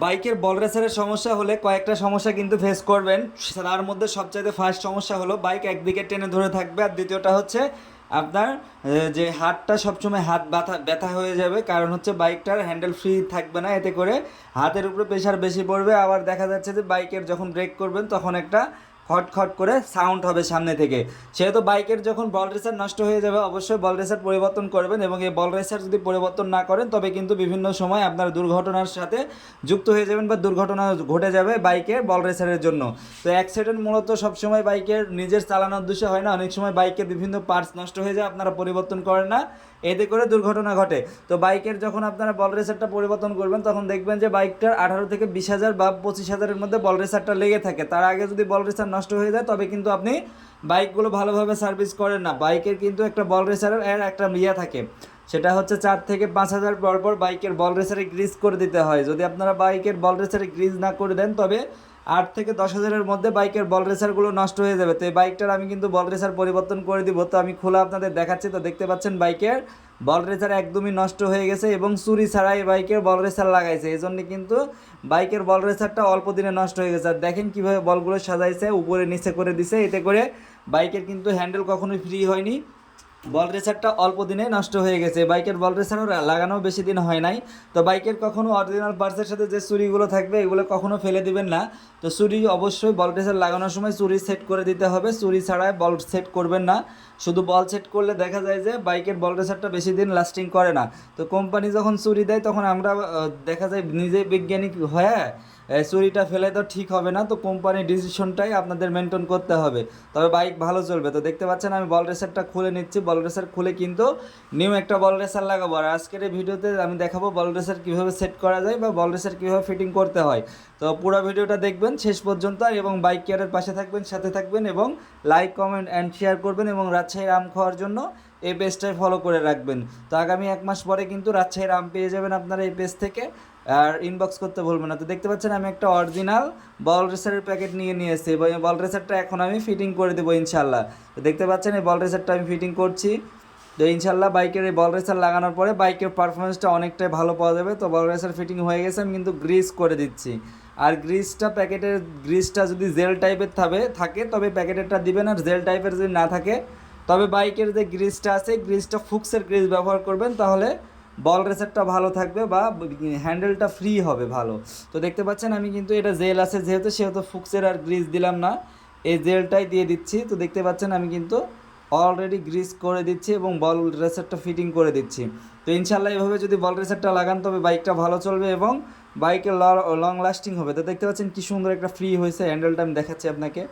বাইকের বল রেসারের সমস্যা হলে কয়েকটা সমস্যা কিন্তু ফেস করবেন। তার মধ্যে সবচাইতে ফার্স্ট সমস্যা হলো বাইক একদিকে টেনে ধরে থাকবে, আর দ্বিতীয়টা হচ্ছে আপনার যে হাতটা সবসময় হাত ব্যথা ব্যথা হয়ে যাবে, কারণ হচ্ছে বাইকটার হ্যান্ডেল ফ্রি থাকবে না, এতে করে হাতের উপরে প্রেশার বেশি পড়বে। আবার দেখা যাচ্ছে যে বাইকের যখন ব্রেক করবেন তখন একটা খট খট করে সাউন্ড হবে সামনে থেকে। সেহেতু বাইকের যখন বল রেসার নষ্ট হয়ে যাবে অবশ্যই বল রেসার পরিবর্তন করবেন, এবং এই বল রেসার যদি পরিবর্তন না করেন তবে কিন্তু বিভিন্ন সময় আপনার দুর্ঘটনার সাথে যুক্ত হয়ে যাবেন, বা দুর্ঘটনা ঘটে যাবে বাইকের বল রেসারের জন্য। তো অ্যাক্সিডেন্ট মূলত সবসময় বাইকের নিজের চালানোর উদ্দেশ্যে হয় না, অনেক সময় বাইকের বিভিন্ন পার্টস নষ্ট হয়ে যায়, আপনারা পরিবর্তন করেন না, এতে করে দুর্ঘটনা ঘটে। তো বাইকের যখন আপনারা বল রেসারটা পরিবর্তন করবেন তখন দেখবেন যে বাইকটার 18 থেকে 20 হাজার বা 25 হাজারের মধ্যে বল রেসারটা লেগে থাকে। তার আগে যদি বল রেসার নষ্ট হয়ে যায় তবে কিন্তু আপনি বাইকগুলো ভালোভাবে সার্ভিস করেন না। বাইকের কিন্তু একটা বল রেসারের একটা ইয়ে থাকে, সেটা হচ্ছে 4 থেকে 5 হাজার পর পর বাইকের বল রেসারে গ্রিজ করে দিতে হয়। যদি আপনারা বাইকের বল রেসারে গ্রিজ না করে দেন তবে 8 থেকে 10 হাজারের মধ্যে বাইকের বল রেসারগুলো নষ্ট হয়ে যাবে। তো এই বাইকটার আমি কিন্তু বল রেসার পরিবর্তন করে দিব। তো আমি খোলা আপনাদের দেখাচ্ছি। তো দেখতে পাচ্ছেন বাইকের বল রেসার একদমই নষ্ট হয়ে গেছে, এবং চুরি ছাড়াই বাইকের বল রেসার লাগাইছে, এই জন্য কিন্তু বাইকের বল রেসারটা অল্প দিনে নষ্ট হয়ে গেছে। আর দেখেন কীভাবে বলগুলো সাজাইছে, উপরে নিচে করে দিছে, এতে করে বাইকের কিন্তু হ্যান্ডেল কখনোই ফ্রি হয়নি, বল রেসারটা অল্প দিনে নষ্ট হয়ে গেছে। বাইকের বল রেসারও লাগানো বেশি দিন হয় নাই। তো বাইকের কখনো অরিজিনাল পার্টসের সাথে যে চুরিগুলো থাকবে এগুলো কখনো ফেলে দিবেন না। তো চুরি অবশ্যই বল রেসার লাগানোর সময় চুরি সেট করে দিতে হবে, চুরি ছাড়াই বল সেট করবেন না। শুধু বল সেট করলে দেখা যায় যে বাইকের বল রেসারটা বেশি দিন লাস্টিং করে না। তো কোম্পানি যখন চুরি দেয় তখন আমরা দেখা যায় নিজে বৈজ্ঞানিক হয়ে চুরিটা ফেলে তো ঠিক হবে না। তো কোম্পানির ডিসিশনটাই আপনাদের মেনটেন করতে হবে, তবে বাইক ভালো চলবে। তো দেখতে পাচ্ছেন আমি বল রেসারটা খুলে নিচ্ছি। বল রেসার খুলে কিন্তু নিউ একটা বল রেসার লাগাবো, আর আজকের এই ভিডিওতে আমি দেখাবো বল রেসার কীভাবে সেট করা যায় বা বল রেসার কীভাবে ফিটিং করতে হয়। তো পুরো ভিডিওটা দেখবেন শেষ পর্যন্ত, এবং বাইক কেয়ারের পাশে থাকবেন, সাথে থাকবেন, এবং লাইক কমেন্ট অ্যান্ড শেয়ার করবেন, এবং রাজশাহীর আম খাওয়ার জন্য এই পেজটাই ফলো করে রাখবেন। তো আগামী 1 মাস পরে কিন্তু রাজশাহীর আম পেয়ে যাবেন আপনারা এই পেজ থেকে, আর ইনবক্স করতে ভুলবেন না। তো দেখতে পাচ্ছেন আমি একটা অরিজিনাল বল রেসারের প্যাকেট নিয়ে এসেছি, এবং এই বল রেসারটা এখন আমি ফিটিং করে দেবো ইনশাল্লাহ। তো দেখতে পাচ্ছেন এই বল রেসারটা আমি ফিটিং করছি। তো ইনশাল্লাহ বাইকের এই বল রেসার লাগানোর পরে বাইকের পারফরমেন্সটা অনেকটাই ভালো পাওয়া যাবে। তো বল রেসার ফিটিং হয়ে গেছে, আমি কিন্তু গ্রিস করে দিচ্ছি। আর গ্রিসটা প্যাকেটের গ্রিসটা যদি জেল টাইপের থাকে তবে প্যাকেটেরটা দিবেন, আর জেল টাইপের যদি না থাকে তবে বাইকের যে গ্রিসটা আছে গ্রিসটা ফুক্সের গ্রিস ব্যবহার করবেন, তাহলে বল রেসারটা ভালো থাকবে বা হ্যান্ডেলটা ফ্রি হবে ভালো। তো দেখতে পাচ্ছেন আমি কিন্তু এটা জেল আছে যেহেতু, সেহেতু ফুক্সের আর গ্রিস দিলাম না, এই জেলটাই দিয়ে দিচ্ছি। তো দেখতে পাচ্ছেন আমি কিন্তু অলরেডি গ্রিস করে দিচ্ছি এবং বল রেসারটা ফিটিং করে দিচ্ছি। তো ইনশাল্লাহ এভাবে যদি বল রেসারটা লাগান তবে বাইকটা ভালো চলবে এবং বাইকের লং লাস্টিং হবে। তো দেখতে পাচ্ছেন কি সুন্দর একটা ফ্রি হয়েছে হ্যান্ডেলটা, আমি দেখাচ্ছি আপনাকে।